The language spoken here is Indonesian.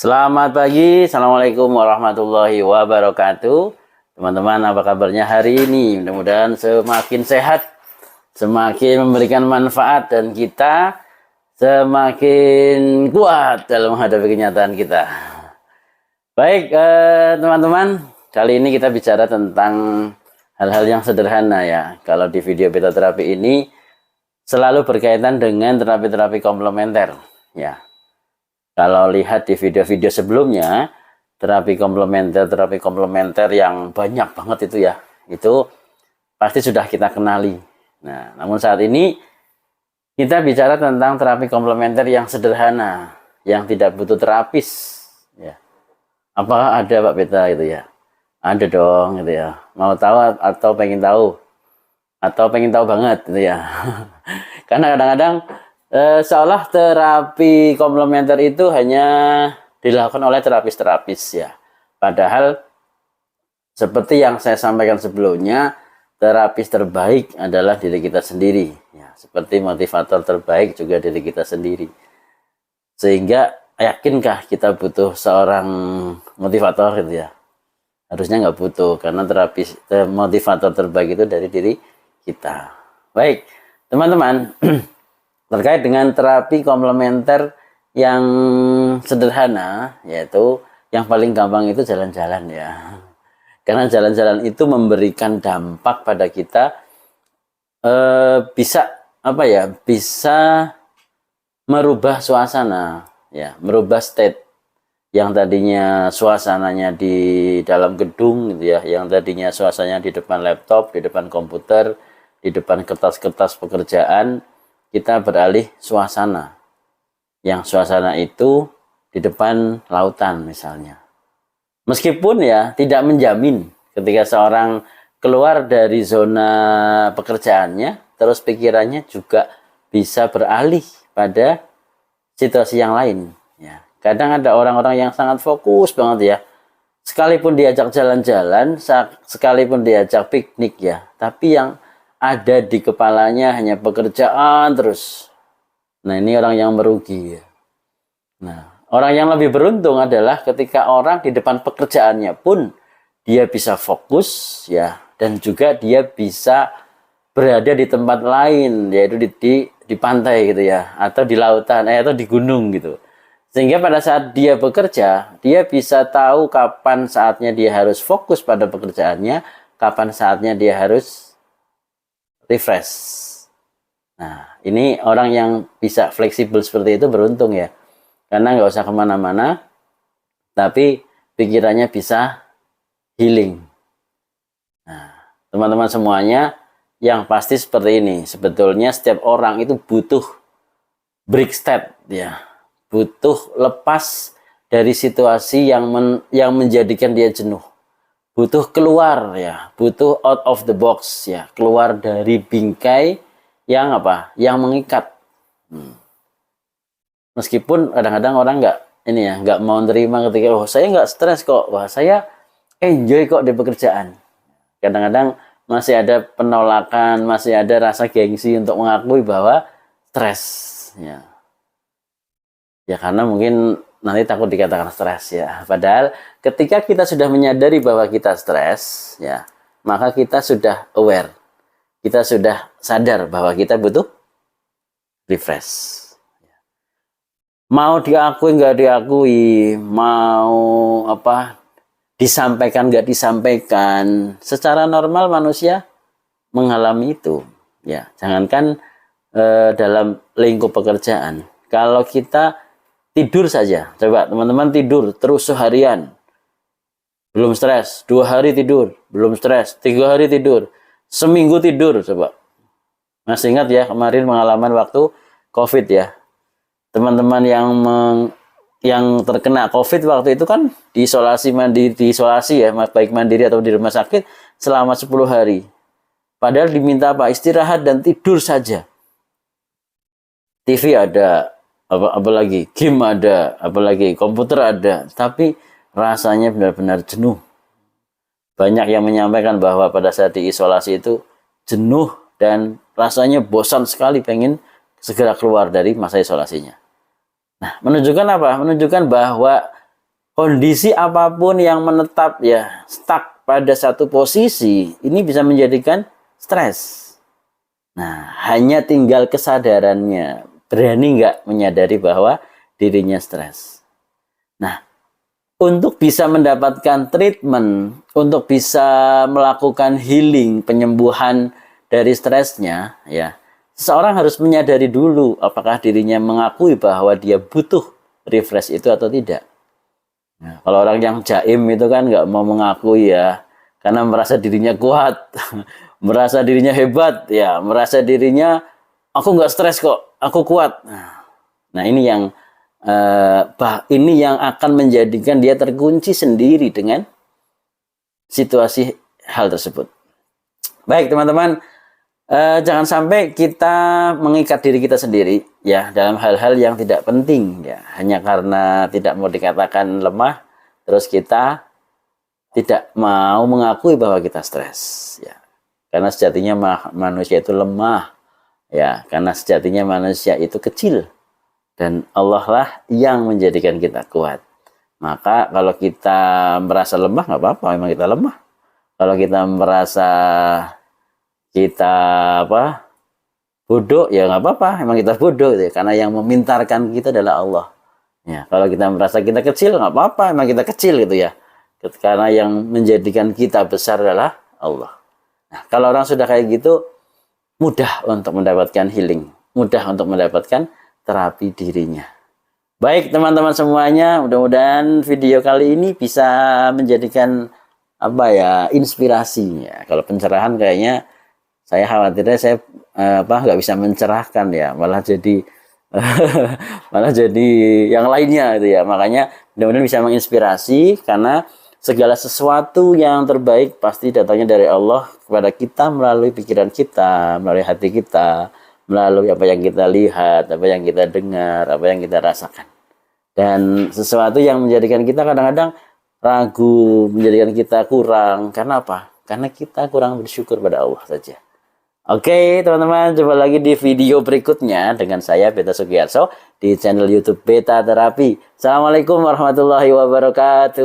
Selamat pagi, Assalamualaikum warahmatullahi wabarakatuh. Teman-teman, apa kabarnya hari ini? Mudah-mudahan semakin sehat, semakin memberikan manfaat, dan kita semakin kuat dalam menghadapi kenyataan kita. Baik, teman-teman, kali ini kita bicara tentang hal-hal yang sederhana ya. Kalau di video beta terapi ini selalu berkaitan dengan terapi-terapi komplementer ya. Kalau lihat di video-video sebelumnya, terapi komplementer yang banyak banget itu ya, itu pasti sudah kita kenali. Nah, namun saat ini kita bicara tentang terapi komplementer yang sederhana, yang tidak butuh terapis. Ya. Apakah ada Pak Beta gitu ya? Ada dong gitu ya. Mau tahu atau pengen tahu? Atau pengen tahu banget gitu ya? Karena kadang-kadang seolah terapi komplementer itu hanya dilakukan oleh terapis-terapis ya. Padahal seperti yang saya sampaikan sebelumnya, terapis terbaik adalah diri kita sendiri. Ya, seperti motivator terbaik juga diri kita sendiri. Sehingga yakinkah kita butuh seorang motivator gitu ya? Harusnya nggak butuh, karena terapis motivator terbaik itu dari diri kita. Baik, teman-teman. Terkait dengan terapi komplementer yang sederhana, yaitu yang paling gampang itu jalan-jalan ya. Karena jalan-jalan itu memberikan dampak pada kita, bisa apa ya? Bisa merubah suasana ya, merubah state yang tadinya suasananya di dalam gedung gitu ya, yang tadinya suasananya di depan laptop, di depan komputer, di depan kertas-kertas pekerjaan. Kita beralih suasana, yang suasana itu di depan lautan misalnya. Meskipun ya tidak menjamin ketika seorang keluar dari zona pekerjaannya, terus pikirannya juga bisa beralih pada situasi yang lain. Ya. Kadang ada orang-orang yang sangat fokus banget ya, sekalipun diajak jalan-jalan, sekalipun diajak piknik ya, tapi yang ada di kepalanya hanya pekerjaan terus. Nah, ini orang yang merugi ya. Nah, orang yang lebih beruntung adalah ketika orang di depan pekerjaannya pun dia bisa fokus ya, dan juga dia bisa berada di tempat lain, yaitu di pantai gitu ya, atau di lautan atau di gunung gitu. Sehingga pada saat dia bekerja, dia bisa tahu kapan saatnya dia harus fokus pada pekerjaannya, kapan saatnya dia harus refresh. Nah, ini orang yang bisa fleksibel seperti itu beruntung ya. Karena nggak usah kemana-mana, tapi pikirannya bisa healing. Nah, teman-teman semuanya, yang pasti seperti ini. Sebetulnya setiap orang itu butuh break state ya. Butuh lepas dari situasi yang menjadikan dia jenuh. Butuh keluar ya, butuh out of the box ya, keluar dari bingkai yang apa? Yang mengikat. Meskipun kadang-kadang orang nggak mau terima ketika saya nggak stres kok, wah saya enjoy kok di pekerjaan. Kadang-kadang masih ada penolakan, masih ada rasa gengsi untuk mengakui bahwa stres ya. Ya karena mungkin nanti takut dikatakan stres ya. Padahal ketika kita sudah menyadari bahwa kita stres ya, maka kita sudah aware. Kita sudah sadar bahwa kita butuh refresh. Mau diakui nggak diakui, mau apa disampaikan nggak disampaikan, secara normal manusia mengalami itu. Ya, jangankan dalam lingkup pekerjaan. Kalau kita tidur saja, coba teman-teman tidur terus seharian, belum stres, 2 hari tidur, belum stres, 3 hari tidur, seminggu tidur, coba. Masih ingat ya kemarin pengalaman waktu COVID ya, teman-teman yang terkena COVID waktu itu kan diisolasi ya, baik mandiri atau di rumah sakit selama 10 hari. Padahal diminta apa? Istirahat dan tidur saja. TV ada, apalagi game ada, apalagi komputer ada, tapi rasanya benar-benar jenuh. Banyak yang menyampaikan bahwa pada saat diisolasi itu jenuh dan rasanya bosan sekali, pengen segera keluar dari masa isolasinya. Nah, menunjukkan apa? Menunjukkan bahwa kondisi apapun yang menetap ya stuck pada satu posisi ini bisa menjadikan stres. Nah, hanya tinggal kesadarannya, berani nggak menyadari bahwa dirinya stres. Nah, untuk bisa mendapatkan treatment, untuk bisa melakukan healing, penyembuhan dari stresnya, ya, seseorang harus menyadari dulu apakah dirinya mengakui bahwa dia butuh refresh itu atau tidak. Nah, kalau orang yang jaim itu kan nggak mau mengakui ya, karena merasa dirinya kuat, merasa dirinya hebat, ya, merasa dirinya aku nggak stres kok, aku kuat. Nah ini yang ini yang akan menjadikan dia terkunci sendiri dengan situasi hal tersebut. Baik teman-teman, jangan sampai kita mengikat diri kita sendiri ya dalam hal-hal yang tidak penting ya, hanya karena tidak mau dikatakan lemah, terus kita tidak mau mengakui bahwa kita stres ya. Karena sejatinya manusia itu lemah ya, karena sejatinya manusia itu kecil dan Allah lah yang menjadikan kita kuat. Maka kalau kita merasa lemah nggak apa-apa, memang kita lemah. Kalau kita merasa kita bodoh ya nggak apa-apa, memang kita bodoh ya, karena yang memintarkan kita adalah Allah. Ya, kalau kita merasa kita kecil nggak apa-apa, memang kita kecil gitu ya. Karena yang menjadikan kita besar adalah Allah. Nah, kalau orang sudah kayak gitu, mudah untuk mendapatkan healing, mudah untuk mendapatkan terapi dirinya. Baik teman-teman semuanya, mudah-mudahan video kali ini bisa menjadikan inspirasinya. Kalau pencerahan kayaknya saya khawatirnya saya nggak bisa mencerahkan ya, malah jadi malah jadi yang lainnya gitu ya. Makanya mudah-mudahan bisa menginspirasi, karena segala sesuatu yang terbaik pasti datangnya dari Allah kepada kita melalui pikiran kita, melalui hati kita, melalui apa yang kita lihat, apa yang kita dengar, apa yang kita rasakan. Dan sesuatu yang menjadikan kita kadang-kadang ragu, menjadikan kita kurang. Karena apa? Karena kita kurang bersyukur pada Allah saja. Oke teman-teman, jumpa lagi di video berikutnya dengan saya Beta Sugiarso di channel YouTube Beta Terapi. Assalamualaikum warahmatullahi wabarakatuh.